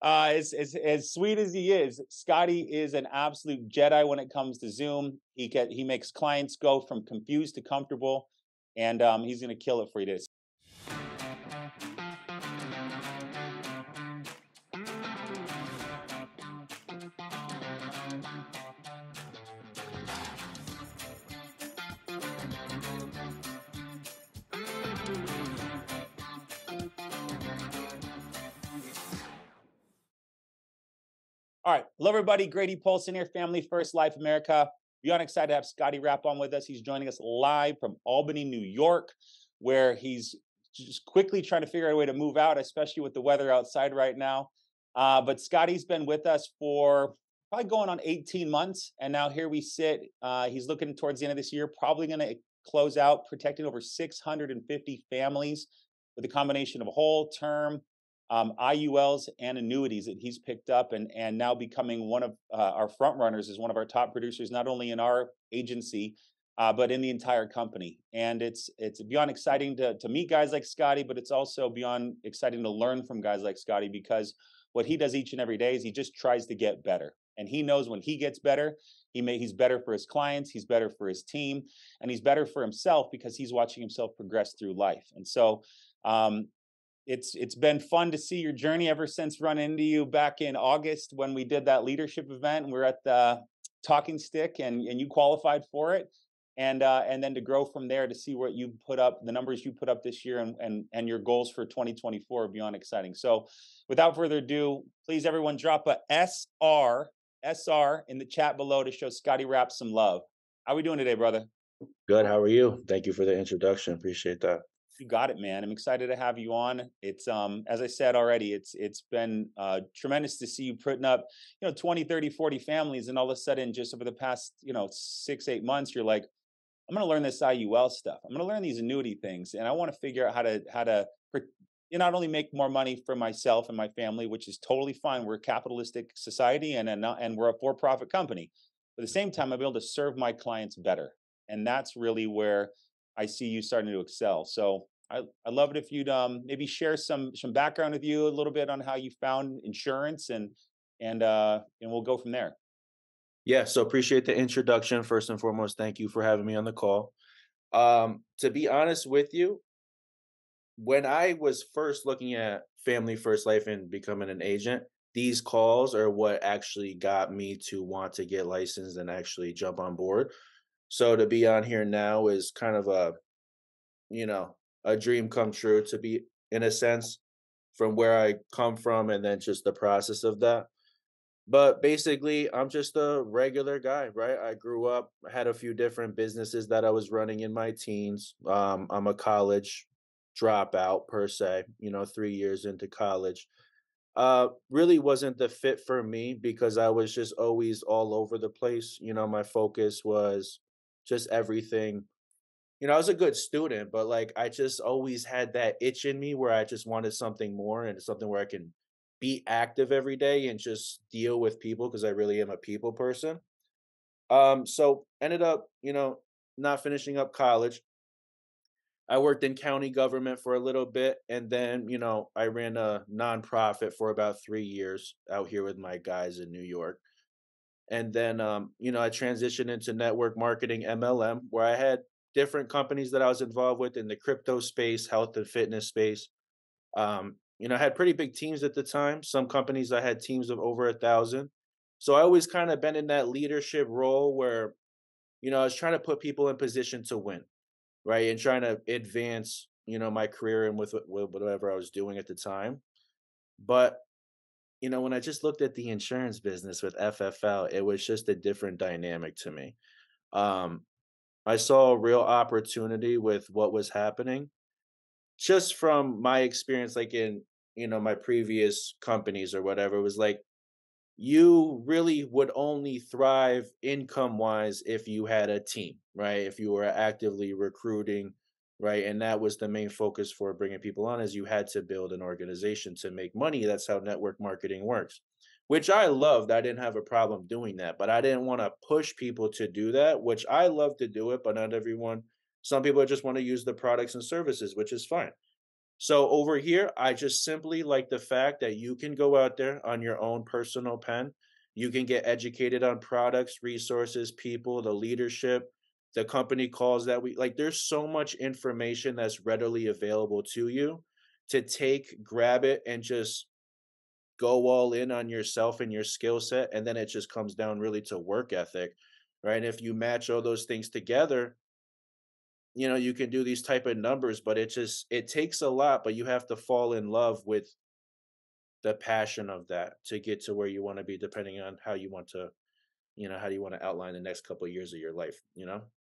As sweet as he is, Scotty is an absolute Jedi when it comes to Zoom. He makes clients go from confused to comfortable, and he's gonna kill it for you today. All right, hello everybody. Grady Paulson here, Family First Life America. Beyond excited to have Scottie Rapp on with us. He's joining us live from Albany, New York, where he's just quickly trying to figure out a way to move out, especially with the weather outside right now. But Scottie's been with us for probably going on 18 months, and now here we sit. He's looking towards the end of this year, probably going to close out protecting over 650 families with a combination of whole term, IULs and annuities that he's picked up, and now becoming one of our front runners, is one of our top producers, not only in our agency, but in the entire company. And it's beyond exciting to meet guys like Scottie, but it's also beyond exciting to learn from guys like Scottie, because what he does each and every day is he just tries to get better. And he knows when he gets better, he's better for his clients, he's better for his team, and he's better for himself because he's watching himself progress through life. And so it's been fun to see your journey ever since running into you back in August when we did that leadership event. And we're at the Talking Stick, and you qualified for it, and then to grow from there to see what you put up, the numbers you put up this year, and your goals for 2024 are beyond exciting. So, without further ado, please everyone drop a SR in the chat below to show Scottie Rapp some love. How we doing today, brother? Good. How are you? Thank you for the introduction. Appreciate that. You got it, man. I'm excited to have you on. It's as I said already, it's been tremendous to see you putting up, 20, 30, 40 families, and all of a sudden, just over the past, 6, 8 months, you're like, I'm going to learn this IUL stuff. I'm going to learn these annuity things, and I want to figure out how to not only make more money for myself and my family, which is totally fine. We're a capitalistic society, and we're a for-profit company. But at the same time, I'll be able to serve my clients better, and that's really where I see you starting to excel. So I'd love it if you'd maybe share some background with you a little bit on how you found insurance, and we'll go from there. Yeah. So appreciate the introduction. First and foremost, thank you for having me on the call. To be honest with you, when I was first looking at Family First Life and becoming an agent, these calls are what actually got me to want to get licensed and actually jump on board. So to be on here now is kind of you know, a dream come true, to be in a sense, from where I come from and then just the process of that. But basically, I'm just a regular guy, right? I grew up, had a few different businesses that I was running in my teens. I'm a college dropout per se, 3 years into college. Really wasn't the fit for me because I was just always all over the place. My focus was just everything. I was a good student, but like I just always had that itch in me where I just wanted something more and something where I can be active every day and just deal with people because I really am a people person. So ended up, not finishing up college. I worked in county government for a little bit, and then, I ran a nonprofit for about 3 years out here with my guys in New York. And then, I transitioned into network marketing MLM, where I had different companies that I was involved with in the crypto space, health and fitness space. I had pretty big teams at the time. Some companies I had teams of over 1,000. So I always kind of been in that leadership role where, I was trying to put people in position to win, right? And trying to advance, my career and with whatever I was doing at the time. But when I just looked at the insurance business with FFL, it was just a different dynamic to me. Um, I saw a real opportunity with what was happening just from my experience, like in, my previous companies or whatever. It was like you really would only thrive income wise if you had a team, right? If you were actively recruiting, right? And that was the main focus for bringing people on, is you had to build an organization to make money. That's how network marketing works, which I loved. I didn't have a problem doing that, but I didn't want to push people to do that, which I love to do it, but not everyone. Some people just want to use the products and services, which is fine. So over here, I just simply like the fact that you can go out there on your own personal pen. You can get educated on products, resources, people, the leadership, the company calls that we like. There's so much information that's readily available to you to take, grab it, and just go all in on yourself and your skill set. And then it just comes down really to work ethic, right? And if you match all those things together, you can do these type of numbers, but it takes a lot, but you have to fall in love with the passion of that to get to where you want to be, depending on how you want to, how do you want to outline the next couple of years of your life?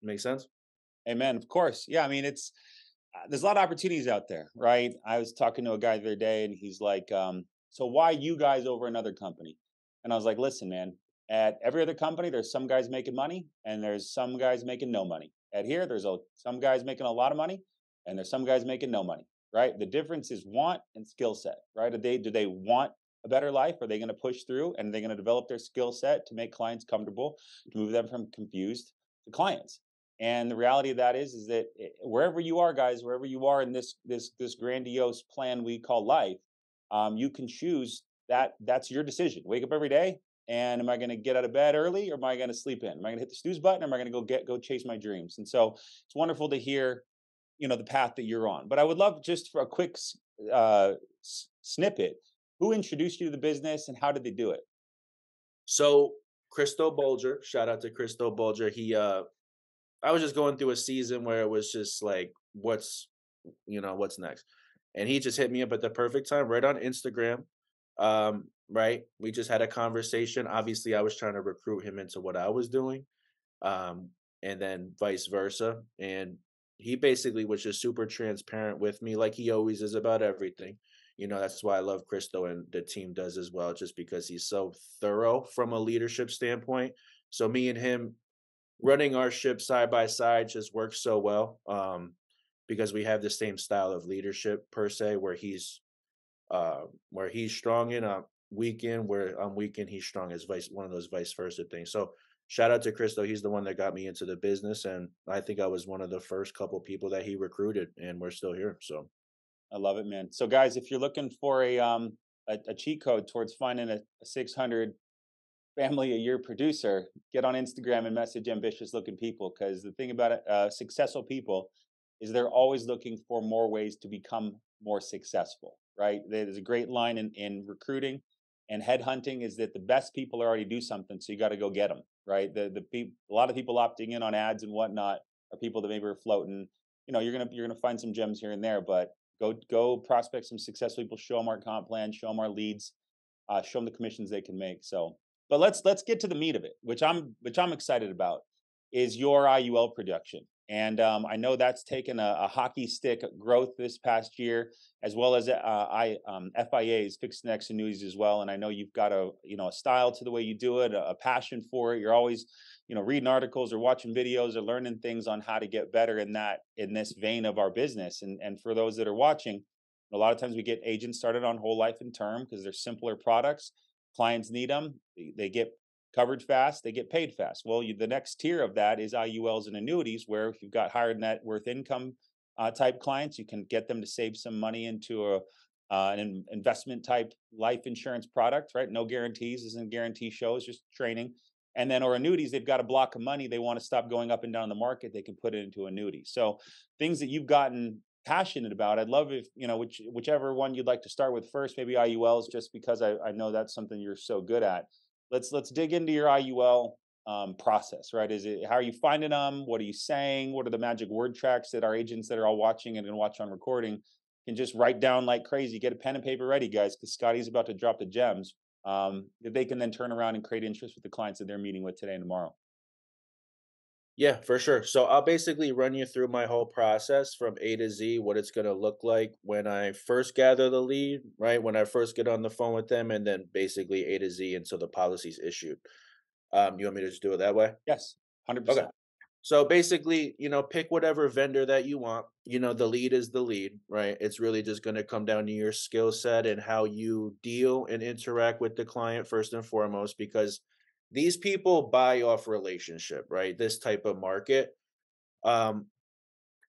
Make sense? Amen. Of course. Yeah. I mean, it's there's a lot of opportunities out there, right? I was talking to a guy the other day, and he's like, "So why you guys over another company?" And I was like, "Listen, man. At every other company, there's some guys making money, and there's some guys making no money. At here, some guys making a lot of money, and there's some guys making no money, right? The difference is want and skill set, right? Do they want a better life? Are they going to push through, and are they going to develop their skill set to make clients comfortable, to move them from confused to clients?" And the reality of that is that wherever you are, guys, wherever you are in this grandiose plan we call life, you can choose that. That's your decision. Wake up every day, and am I going to get out of bed early, or am I going to sleep in? Am I going to hit the snooze button, or am I going to go chase my dreams? And so it's wonderful to hear, the path that you're on. But I would love just for a quick snippet. Who introduced you to the business, and how did they do it? So Christo Bulger, shout out to Christo Bulger. I was just going through a season where it was just like, what's next? And he just hit me up at the perfect time, right on Instagram. Right. We just had a conversation. Obviously, I was trying to recruit him into what I was doing. Um, and then vice versa. And he basically was just super transparent with me, like he always is about everything. That's why I love Christo and the team does as well, just because he's so thorough from a leadership standpoint. So me and him running our ship side by side just works so well, because we have the same style of leadership per se, where he's strong in a weekend, where I'm weak and he's strong as vice one of those vice versa things. So shout out to Chris though. He's the one that got me into the business, and I think I was one of the first couple people that he recruited, and we're still here. So I love it, man. So, guys, if you're looking for a cheat code towards finding a 600 family a year producer, get on Instagram and message ambitious looking people, because the thing about it, successful people is they're always looking for more ways to become more successful, right? There's a great line in recruiting and headhunting is that the best people already do something, so you got to go get them, right? A lot of people opting in on ads and whatnot are people that maybe are floating. You're gonna find some gems here and there, but go prospect some successful people, show them our comp plan, show them our leads, show them the commissions they can make. So, but let's get to the meat of it, which I'm excited about, is your IUL production. And I know that's taken a hockey stick growth this past year, as well as FIAs, fixed index annuities as well. And I know you've got a style to the way you do it, a passion for it. You're always reading articles or watching videos or learning things on how to get better in this vein of our business. And for those that are watching, a lot of times we get agents started on whole life and term because they're simpler products. Clients need them. They get covered fast. They get paid fast. Well, the next tier of that is IULs and annuities, where if you've got higher net worth income type clients, you can get them to save some money into an investment type life insurance product, right? No guarantees, isn't guarantee shows, just training. And then, or annuities, they've got a block of money. They want to stop going up and down the market. They can put it into annuities. So things that you've gotten passionate about. I'd love if, whichever one you'd like to start with first, maybe IULs, just because I know that's something you're so good at. Let's dig into your IUL process, right? How are you finding them? What are you saying? What are the magic word tracks that our agents that are all watching and going to watch on recording can just write down like crazy? Get a pen and paper ready, guys, because Scotty's about to drop the gems that they can then turn around and create interest with the clients that they're meeting with today and tomorrow. yeah, for sure. So I'll basically run you through my whole process from A to Z, what it's going to look like when I first gather the lead, right? When I first get on the phone with them, and then basically A to Z until the policy's issued. You want me to just do it that way? Yes, Okay. 100%. So basically, pick whatever vendor that you want. The lead is the lead, right? It's really just going to come down to your skill set and how you deal and interact with the client first and foremost, because these people buy off relationship, right? This type of market, um,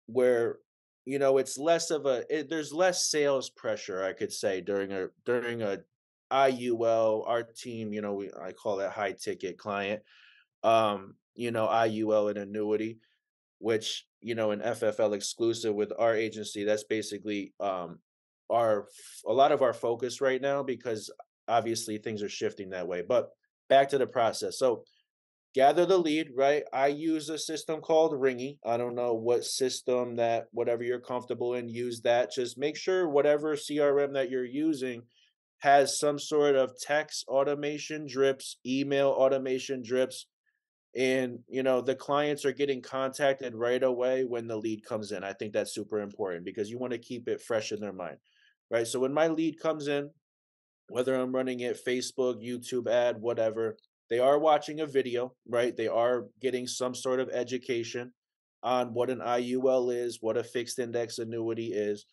where it's less of there's less sales pressure, I could say, during a IUL. Our team, I call it high ticket client. IUL and annuity, which, an FFL exclusive with our agency. That's basically a lot of our focus right now, because obviously things are shifting that way. But back to the process. So gather the lead, right? I use a system called Ringy. I don't know what system, that whatever you're comfortable in, use that. Just make sure whatever CRM that you're using has some sort of text automation drips, email automation drips, and the clients are getting contacted right away when the lead comes in. I think that's super important because you want to keep it fresh in their mind, right? So when my lead comes in, whether I'm running it Facebook, YouTube ad, whatever, they are watching a video, right? They are getting some sort of education on what an IUL is, what a fixed index annuity is,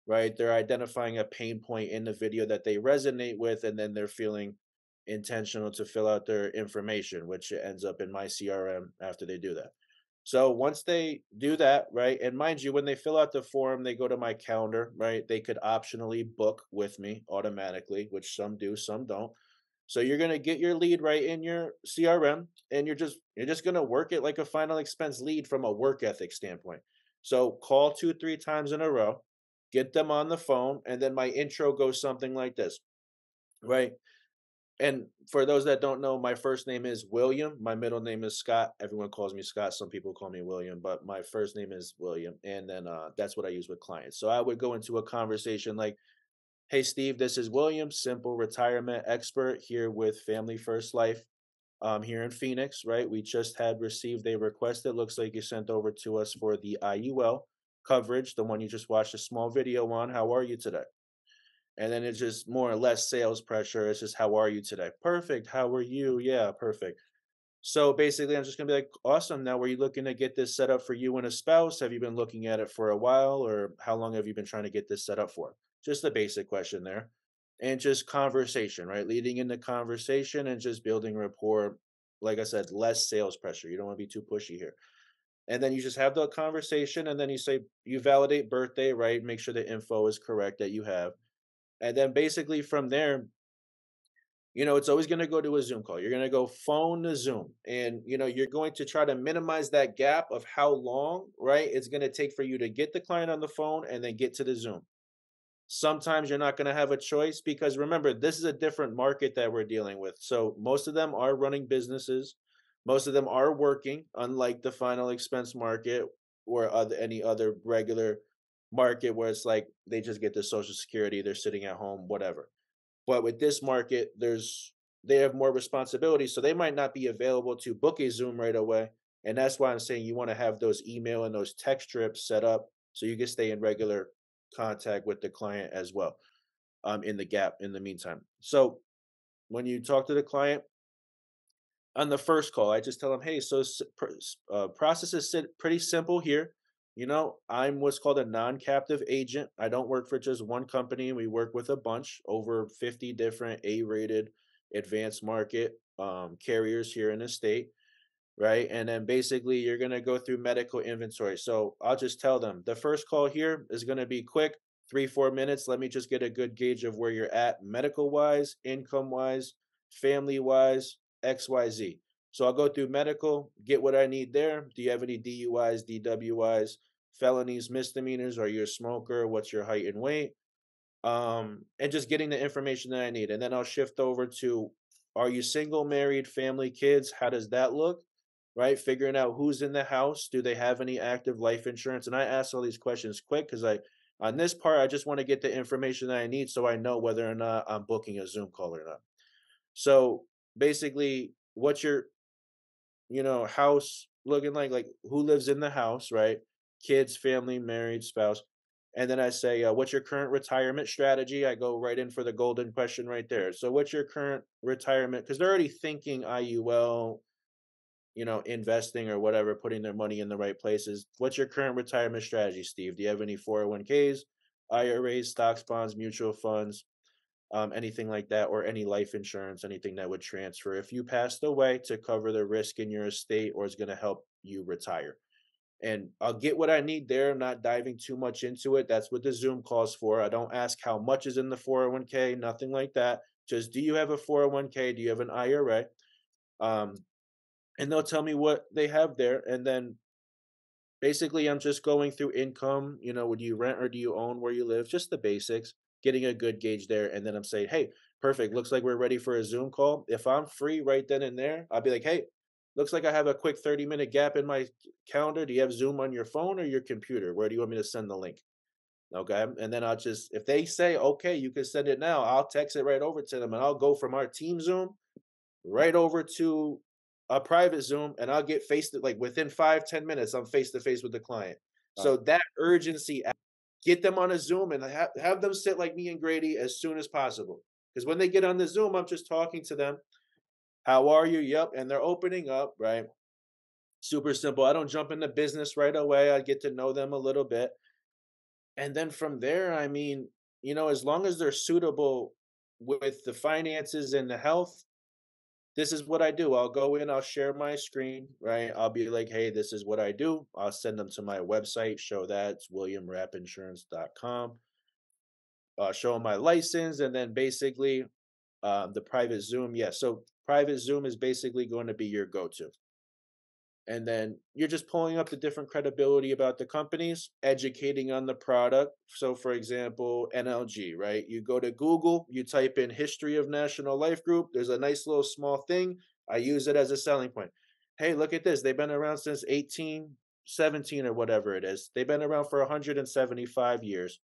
right? They're identifying a pain point in the video that they resonate with, and then they're feeling intentional to fill out their information, which ends up in my CRM after they do that. So once they do that, right, and mind you, when they fill out the form, they go to my calendar, right? They could optionally book with me automatically, which some do, some don't. So you're gonna get your lead right in your CRM, and you're just gonna work it like a final expense lead from a work ethic standpoint. So call 2, 3 times in a row, get them on the phone, and then my intro goes something like this, right? And for those that don't know, my first name is William. My middle name is Scott. Everyone calls me Scott. Some people call me William, but my first name is William. And then that's what I use with clients. So I would go into a conversation like, "Hey, Steve, this is William, simple retirement expert here with Family First Life here in Phoenix, right? We just had received a request. It looks like you sent over to us for the IUL coverage, the one you just watched a small video on. How are you today?" And then it's just more or less sales pressure. It's just, "How are you today?" "Perfect. How are you?" "Yeah, perfect." So basically, I'm just gonna be like, "Awesome. Now, were you looking to get this set up for you and a spouse? Have you been looking at it for a while, or how long have you been trying to get this set up for?" Just a basic question there. And just conversation, right? Leading into conversation and just building rapport. Like I said, less sales pressure. You don't want to be too pushy here. And then you just have the conversation, and then you validate birthday, right? Make sure the info is correct that you have. And then basically from there, it's always going to go to a Zoom call. You're going to go phone to Zoom. And, you're going to try to minimize that gap of how long, right, it's going to take for you to get the client on the phone and then get to the Zoom. Sometimes you're not going to have a choice because remember, this is a different market that we're dealing with. So most of them are running businesses. Most of them are working, unlike the final expense market or any other regular market where it's like they just get their social security, they're sitting at home, whatever. But with this market, they have more responsibility, so they might not be available to book a Zoom right away. And that's why I'm saying you want to have those email and those text strips set up so you can stay in regular contact with the client as well, in the gap in the meantime. So when you talk to the client on the first call, I just tell them, "Hey, so process is pretty simple here. I'm what's called a non-captive agent. I don't work for just one company. We work with a bunch, over 50 different A-rated advanced market carriers here in the state, right? And then basically you're going to go through medical inventory." So I'll just tell them the first call here is going to be quick, 3, 4 minutes. Let me just get a good gauge of where you're at medical wise, income wise, family wise, XYZ. So I'll go through medical, get what I need there. Do you have any DUIs, DWIs, felonies, misdemeanors? Are you a smoker? What's your height and weight? And just getting the information that I need. And then I'll shift over to, are you single, married, family, kids? How does that look? Right? Figuring out who's in the house. Do they have any active life insurance? And I ask all these questions quick because on this part, I just want to get the information that I need so I know whether or not I'm booking a Zoom call or not. So basically, what's your house looking like who lives in the house, right? Kids, family, married, spouse. And then I say, what's your current retirement strategy? I go right in for the golden question right there. So what's your current retirement? Because they're already thinking IUL, investing or whatever, putting their money in the right places. What's your current retirement strategy, Steve? Do you have any 401ks, IRAs, stocks, bonds, mutual funds? Anything like that, or any life insurance, anything that would transfer if you passed away to cover the risk in your estate or is going to help you retire. and I'll get what I need there. I'm not diving too much into it. That's what the Zoom calls for. I don't ask how much is in the 401k, nothing like that. Just, do you have a 401k? Do you have an IRA? Um, and they'll tell me what they have there. And then basically, I'm just going through income. Would you rent or do you own where you live? Just the basics, getting a good gauge there. And then I'm saying, hey, perfect. Looks like we're ready for a Zoom call. If I'm free right then and there, I'll be like, hey, looks like I have a quick 30-minute gap in my calendar. Do you have Zoom on your phone or your computer? Where do you want me to send the link? Okay. And then I'll just, if they say, okay, you can send it now, I'll text it right over to them and I'll go from our team Zoom right over to a private Zoom, and I'll get face to like within 5-10 minutes, I'm face to face with the client. Got So that urgency, get them on a Zoom and have them sit like me and Grady as soon as possible. Because when they get on the Zoom, I'm just talking to them. How are you? Yep. And they're opening up, right? Super simple. I don't jump into business right away. I get to know them a little bit. And then from there, I mean, as long as they're suitable with the finances and the health, this is what I do. I'll go in, I'll share my screen, right? I'll be like, hey, this is what I do. I'll send them to my website, show that it's williamrappinsurance.com. Show them my license, and then basically the private Zoom. Yeah, so private Zoom is basically going to be your go to. And then you're just pulling up the different credibility about the companies, educating on the product. So, for example, NLG, right? You go to Google, you type in history of National Life Group. There's a nice little small thing. I use it as a selling point. Hey, look at this. They've been around since 1817 or whatever it is. They've been around for 175 years,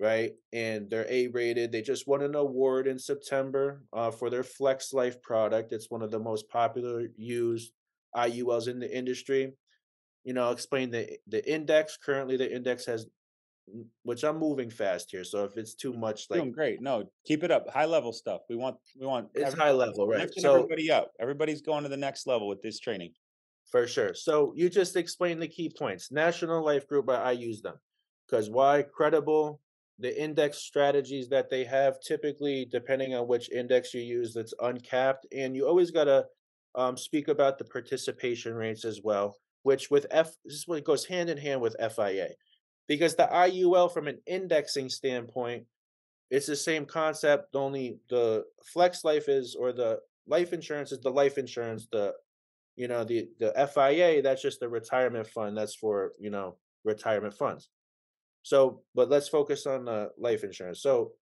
right? And they're A rated. They just won an award in September for their Flex Life product. It's one of the most popular used IULs in the industry. Explain the index. Currently, the index has, which I'm moving fast here. So if it's too much, like doing great. No, keep it up. High level stuff. We want it's high everybody level, right? lifting So everybody up. Everybody's going to the next level with this training. for sure. So you just explain the key points. National Life Group, I use them because why? Credible. The index strategies that they have, typically, depending on which index you use, that's uncapped. And you always got to speak about the participation rates as well, which with this is what goes hand in hand with FIA. Because the IUL, from an indexing standpoint, it's the same concept, only the flex life is, or the life insurance is the life insurance. The FIA, that's just a retirement fund. That's for, retirement funds. So, but let's focus on the life insurance. So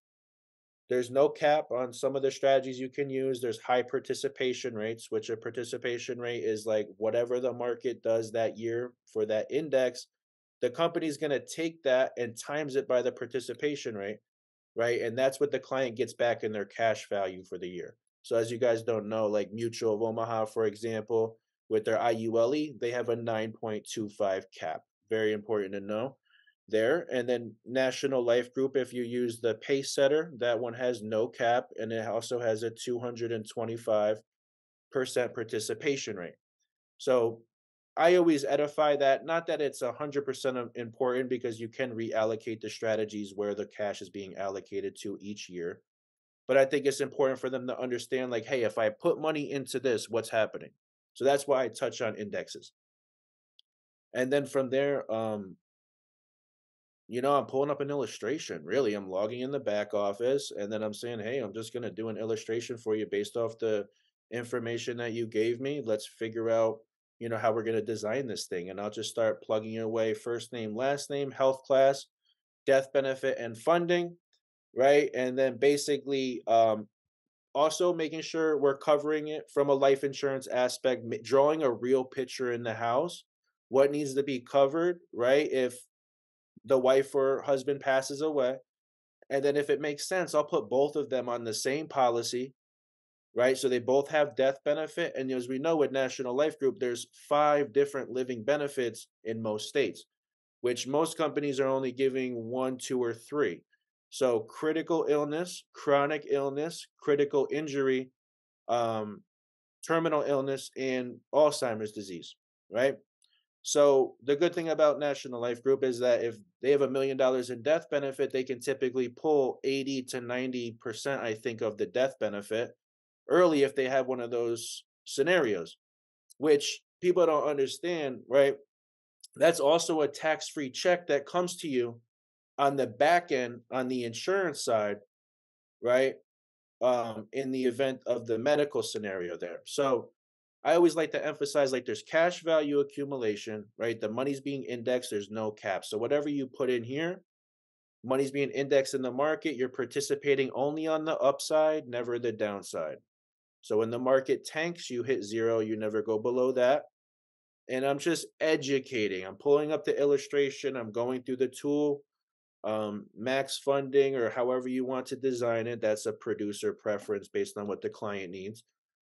there's no cap on some of the strategies you can use. There's high participation rates, which a participation rate is like whatever the market does that year for that index. The company's going to take that and times it by the participation rate, right? And that's what the client gets back in their cash value for the year. So as you guys don't know, like Mutual of Omaha, for example, with their IULE, they have a 9.25 cap. Very important to know there. And then National Life Group, if you use the Pace Setter, that one has no cap, and it also has a 225% participation rate. So I always edify that, not that it's 100% important, because you can reallocate the strategies where the cash is being allocated to each year. But I think it's important for them to understand, like, hey, if I put money into this, what's happening? So that's why I touch on indexes. And then from there, I'm pulling up an illustration. Really, I'm logging in the back office and then I'm saying, hey, I'm just going to do an illustration for you based off the information that you gave me. Let's figure out, how we're going to design this thing. And I'll just start plugging away first name, last name, health class, death benefit, and funding. Right. And then basically, also making sure we're covering it from a life insurance aspect, drawing a real picture in the house, what needs to be covered, right? If the wife or husband passes away. And then if it makes sense, I'll put both of them on the same policy, right? So they both have death benefit. And as we know with National Life Group, there's 5 different living benefits in most states, which most companies are only giving 1, 2, or 3. So critical illness, chronic illness, critical injury, um, terminal illness, and Alzheimer's disease, right? So the good thing about National Life Group is that if they have $1 million in death benefit, they can typically pull 80 to 90%, I think, of the death benefit early if they have one of those scenarios, which people don't understand, right? That's also a tax-free check that comes to you on the back end on the insurance side, right? In the event of the medical scenario there. So I always like to emphasize like there's cash value accumulation, right? The money's being indexed, there's no cap. So whatever you put in here, money's being indexed in the market, you're participating only on the upside, never the downside. So when the market tanks, you hit zero, you never go below that. And I'm just educating. I'm pulling up the illustration, I'm going through the tool, max funding or however you want to design it. That's a producer preference based on what the client needs,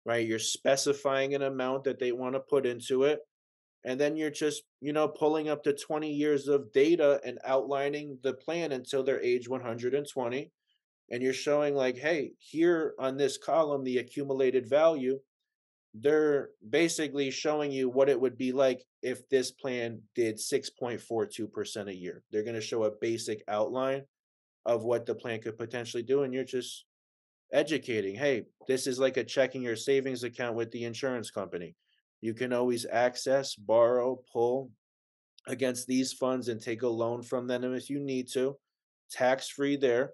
right? You're specifying an amount that they want to put into it. And then you're just, pulling up to 20 years of data and outlining the plan until they're age 120. And you're showing, like, hey, here on this column, the accumulated value, they're basically showing you what it would be like if this plan did 6.42% a year. They're going to show a basic outline of what the plan could potentially do. And you're just educating. Hey, this is like a checking your savings account with the insurance company. You can always access, borrow, pull against these funds and take a loan from them if you need to. Tax free there,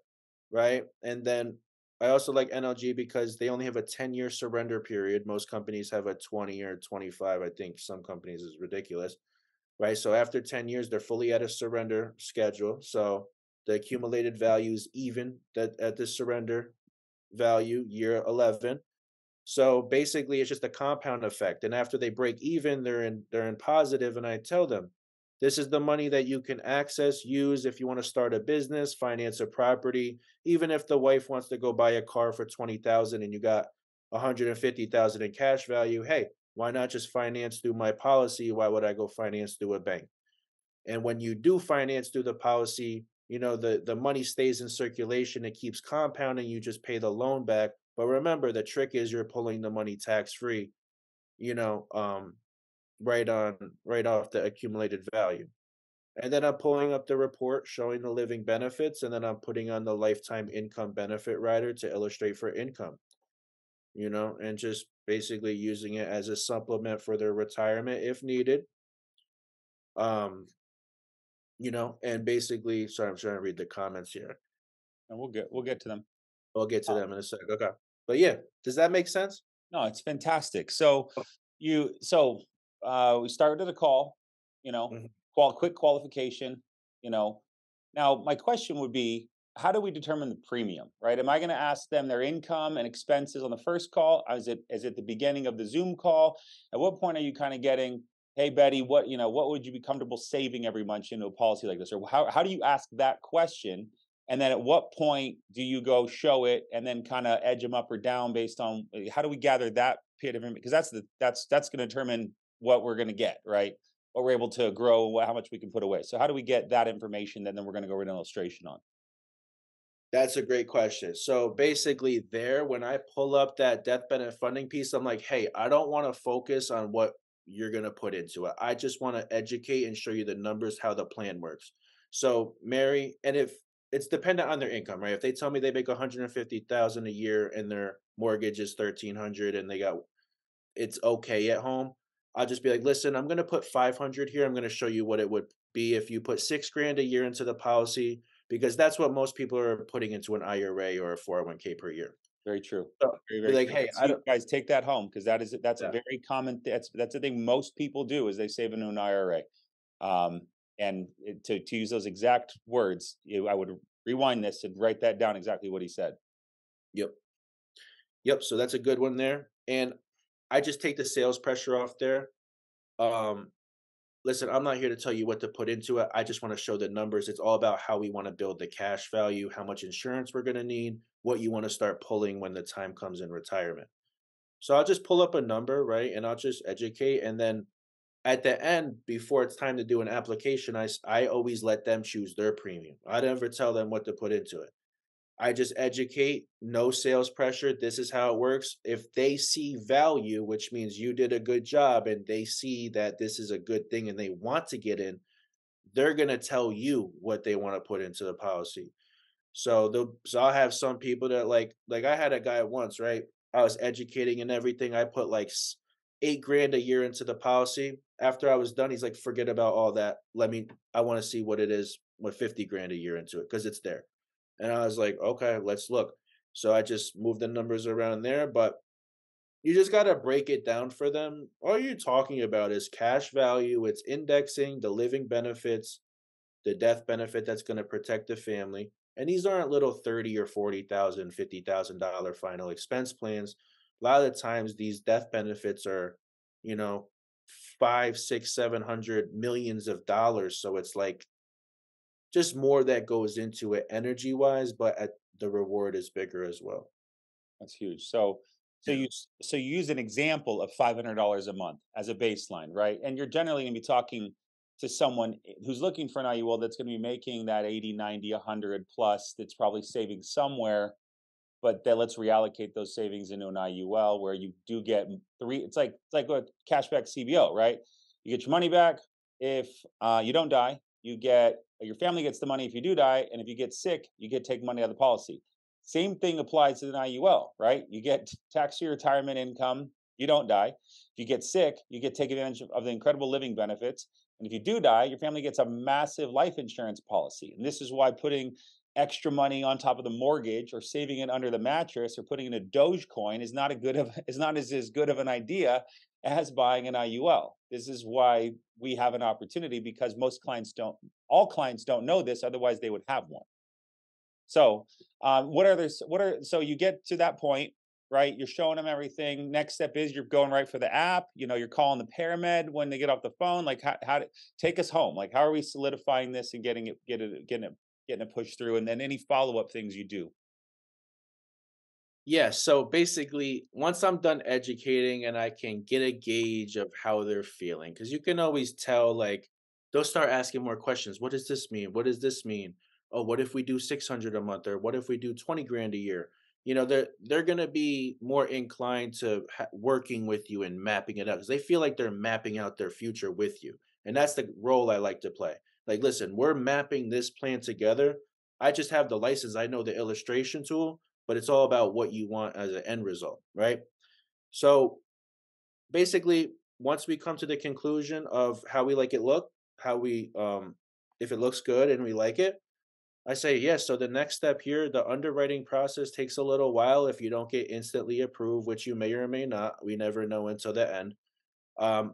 right? And then I also like NLG because they only have a 10-year surrender period. Most companies have a 20 or 25. I think some companies is ridiculous, right? So after 10 years, they're fully at a surrender schedule. So the accumulated value is even that at the surrender value year 11. So basically it's just a compound effect. And after they break even, they're in positive. And I tell them, this is the money that you can access, use if you want to start a business, finance a property, even if the wife wants to go buy a car for 20,000 and you got 150,000 in cash value. Hey, why not just finance through my policy? Why would I go finance through a bank? And when you do finance through the policy, the money stays in circulation, it keeps compounding, you just pay the loan back. But remember, the trick is you're pulling the money tax free, you know, um, right off the accumulated value. And then I'm pulling up the report showing the living benefits, and then I'm putting on the lifetime income benefit rider to illustrate for income, and just basically using it as a supplement for their retirement if needed. Um, and basically, sorry, I'm trying to read the comments here. And we'll get to them. I'll get to Uh, them in a sec. Okay. But yeah, does that make sense? no, it's fantastic. So we started the call, you know, Mhm. quick qualification, you know. Now my question would be, how do we determine the premium, right? Am I going to ask them their income and expenses on the first call? Is it the beginning of the Zoom call? At what point are you kind of getting, hey Betty, what would you be comfortable saving every month into a policy like this? Or how do you ask that question? And then at what point do you go show it and then kind of edge them up or down based on how do we gather that period of information? Because that's going to determine what we're going to get, right? What we're able to grow, how much we can put away. So how do we get that information that then we're going to go read an illustration on? That's a great question. So basically, there, when I pull up that death benefit funding piece, I'm like, hey, I don't want to focus on what you're going to put into it. I just want to educate and show you the numbers, how the plan works. So, Mary, and if it's dependent on their income, right? If they tell me they make 150,000 a year and their mortgage is 1,300 and it's okay at home, I'll just be like, listen, I'm going to put 500 here. I'm going to show you what it would be if you put 6 grand a year into the policy, because that's what most people are putting into an IRA or a 401k per year. Very true. So Very, be very like, true. hey, So I you don't, guys take that home because that's a yeah, very common. That's the thing most people do is they save into an IRA. Um, to use those exact words, I would rewind this and write that down exactly what he said. yep, yep. So that's a good one there. And I just take the sales pressure off there. Um, Listen, I'm not here to tell you what to put into it. I just want to show the numbers. It's all about how we want to build the cash value, how much insurance we're going to need, what you want to start pulling when the time comes in retirement. So I'll just pull up a number, right? And I'll just educate. And then at the end, before it's time to do an application, I always let them choose their premium. I never tell them what to put into it. I just educate, no sales pressure. This is how it works. If they see value, which means you did a good job and they see that this is a good thing and they want to get in, they're going to tell you what they want to put into the policy. So I'll have some people that like I had a guy once, right? I was educating and everything. I put like 8 grand a year into the policy. After I was done, he's like, forget about all that. I want to see what it is with 50 grand a year into it because it's there. And I was like, okay, let's look. So I just moved the numbers around there, but you just got to break it down for them. All you're talking about is cash value, it's indexing, the living benefits, the death benefit that's going to protect the family. And these aren't little 30 or 40,000, $50,000 final expense plans. A lot of the times these death benefits are, you know, five, six, 700 millions of dollars. So it's like just more that goes into it energy wise, but the reward is bigger as well. That's huge. So you use an example of $500 a month as a baseline, right? And you're generally going to be talking to someone who's looking for an IUL that's going to be making that 80, 90, 100 plus, that's probably saving somewhere, but then let's reallocate those savings into an IUL where you do get three. It's like a cashback CBO, right? You get your money back if you don't die. You get your family gets the money if you do die, and if you get sick, you get take money out of the policy. Same thing applies to an IUL, right? You get tax-free retirement income. You don't die. If you get sick, you get take advantage of the incredible living benefits. And if you do die, your family gets a massive life insurance policy. And this is why putting extra money on top of the mortgage or saving it under the mattress or putting in a Dogecoin is not a good of is not as good of an idea as buying an IUL. This is why we have an opportunity because most clients don't all clients don't know this, otherwise they would have one. So so you get to that point, right? You're showing them everything. Next step is you're going right for the app. You're calling the paramed when they get off the phone. Like how to take us home. Like how are we solidifying this and getting it pushed through, and then any follow up things you do. Yeah, so basically, once I'm done educating and I can get a gauge of how they're feeling, because you can always tell, like, they'll start asking more questions. What does this mean? What does this mean? Oh, what if we do 600 a month, or what if we do 20 grand a year? They're gonna be more inclined to working with you and mapping it out because they feel like they're mapping out their future with you, and that's the role I like to play. Like, listen, we're mapping this plan together. I just have the license. I know the illustration tool, but it's all about what you want as an end result, right? So basically, once we come to the conclusion of how we like it look, how we if it looks good and we like it, I say yes. So the next step here, the underwriting process takes a little while if you don't get instantly approved, which you may or may not. We never know until the end.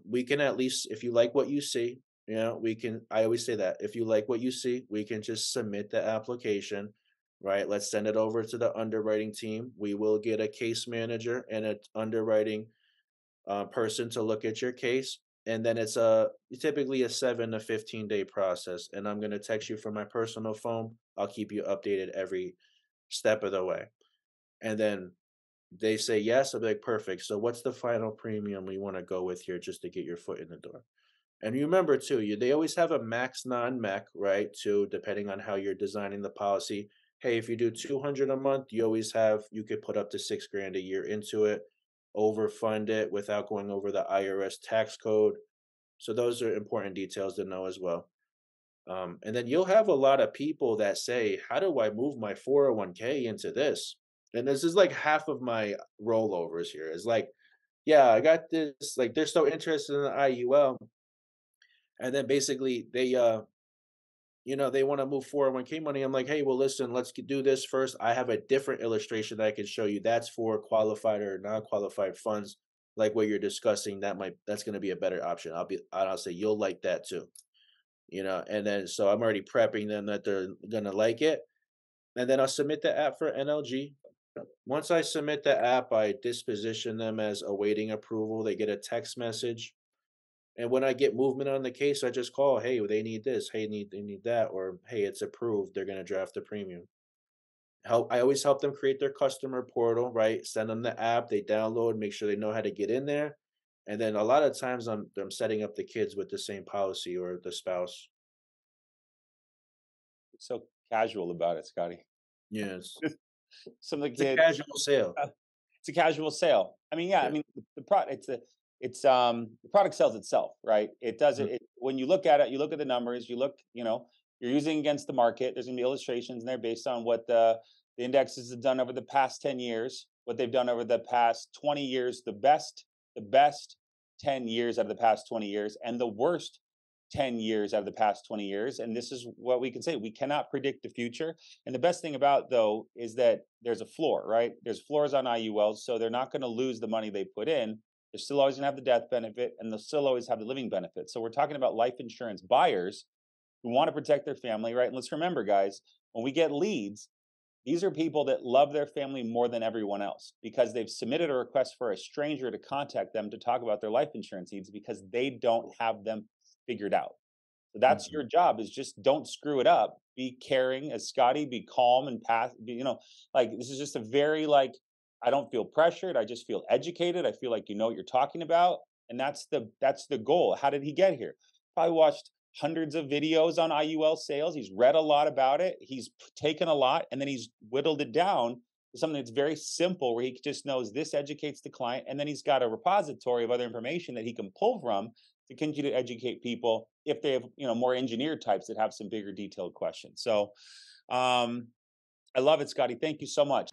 We can at least, if you like what you see, we can, I always say that if you like what you see, we can just submit the application, right? Let's send it over to the underwriting team. We will get a case manager and an underwriting person to look at your case. And then it's typically a 7 to 15 day process. And I'm going to text you from my personal phone. I'll keep you updated every step of the way. And then they say yes, I'll be like, perfect. So what's the final premium we want to go with here just to get your foot in the door? And you remember too, they always have a max non-mech, right? Too, depending on how you're designing the policy. Hey, if you do 200 a month, you could put up to 6 grand a year into it, overfund it without going over the IRS tax code. So those are important details to know as well. And then you'll have a lot of people that say, how do I move my 401k into this? And this is like half of my rollovers here. It's like, yeah, I got this. Like, they're so interested in the IUL. And then basically they want to move 401k money. I'm like, hey, well, listen, let's do this first. I have a different illustration that I can show you. That's for qualified or non-qualified funds, like what you're discussing. That's going to be a better option. I'll say you'll like that too. And then so I'm already prepping them that they're gonna like it, and then I'll submit the app for NLG. Once I submit the app, I disposition them as awaiting approval. They get a text message, and when I get movement on the case, I just call, hey, they need this, hey, they need that, or hey, it's approved. They're gonna draft the premium. I always help them create their customer portal, right? Send them the app, they download, make sure they know how to get in there. And then a lot of times I'm setting up the kids with the same policy or the spouse. So casual about it, Scotty. Yes. Some of the It's a kids, casual sale. it's a casual sale. I mean, yeah, I Yeah. mean the product it's the product sells itself, right? It does Mhm. when you look at it, you look at the numbers, you're using against the market. There's gonna be illustrations in there based on what the indexes have done over the past 10 years, what they've done over the past 20 years, the best 10 years out of the past 20 years and the worst 10 years out of the past 20 years. And this is what we can say. We cannot predict the future. And the best thing about, though, is that there's a floor, right? There's floors on IULs. So they're not going to lose the money they put in. They're still always going to have the death benefit and they'll still always have the living benefit. So we're talking about life insurance buyers who want to protect their family, right? And let's remember, guys, when we get leads, these are people that love their family more than everyone else because they've submitted a request for a stranger to contact them to talk about their life insurance needs because they don't have them figured out. So that's Mhm. your job is just don't screw it up. Be caring as Scotty, be calm and pass, like this is just a very like I don't feel pressured. I just feel educated. I feel like you know what you're talking about. And that's the goal. How did he get here? Probably watched hundreds of videos on IUL sales. He's read a lot about it. He's taken a lot and then he's whittled it down to something that's very simple where he just knows this educates the client. And then he's got a repository of other information that he can pull from to continue to educate people if they have, more engineered types that have some bigger detailed questions. So I love it, Scotty. Thank you so much.